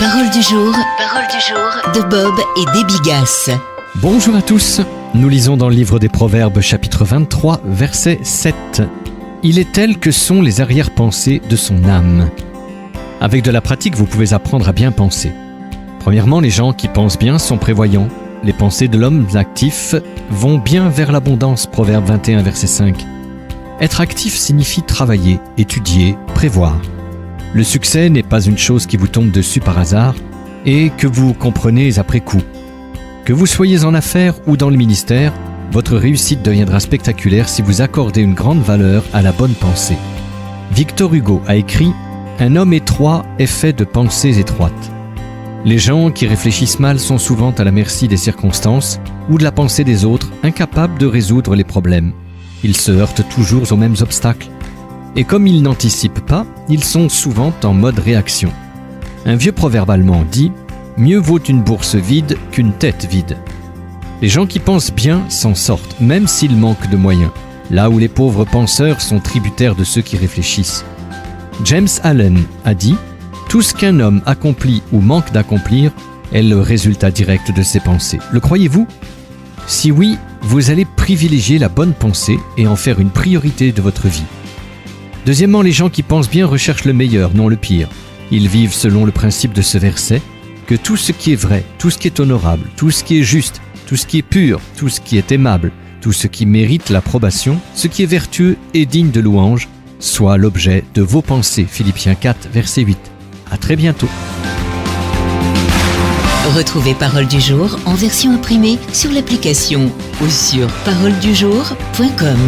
Parole du jour de Bob et des Bigasses. Bonjour à tous, nous lisons dans le livre des Proverbes chapitre 23, verset 7. Il est tel que sont les arrière-pensées de son âme. Avec de la pratique, vous pouvez apprendre à bien penser. Premièrement, les gens qui pensent bien sont prévoyants. Les pensées de l'homme actif vont bien vers l'abondance, Proverbe 21, verset 5. Être actif signifie travailler, étudier, prévoir. Le succès n'est pas une chose qui vous tombe dessus par hasard et que vous comprenez après coup. Que vous soyez en affaires ou dans le ministère, votre réussite deviendra spectaculaire si vous accordez une grande valeur à la bonne pensée. Victor Hugo a écrit « Un homme étroit est fait de pensées étroites ». Les gens qui réfléchissent mal sont souvent à la merci des circonstances ou de la pensée des autres, incapables de résoudre les problèmes. Ils se heurtent toujours aux mêmes obstacles. Et comme ils n'anticipent pas, ils sont souvent en mode réaction. Un vieux proverbe allemand dit « Mieux vaut une bourse vide qu'une tête vide ». Les gens qui pensent bien s'en sortent, même s'ils manquent de moyens, là où les pauvres penseurs sont tributaires de ceux qui réfléchissent. James Allen a dit « Tout ce qu'un homme accomplit ou manque d'accomplir est le résultat direct de ses pensées. Le croyez-vous ? Si oui, vous allez privilégier la bonne pensée et en faire une priorité de votre vie. Deuxièmement, les gens qui pensent bien recherchent le meilleur, non le pire. Ils vivent selon le principe de ce verset, que tout ce qui est vrai, tout ce qui est honorable, tout ce qui est juste, tout ce qui est pur, tout ce qui est aimable, tout ce qui mérite l'approbation, ce qui est vertueux et digne de louange, soit l'objet de vos pensées. Philippiens 4, verset 8. À très bientôt. Retrouvez Parole du jour en version imprimée sur l'application ou sur paroledujour.com.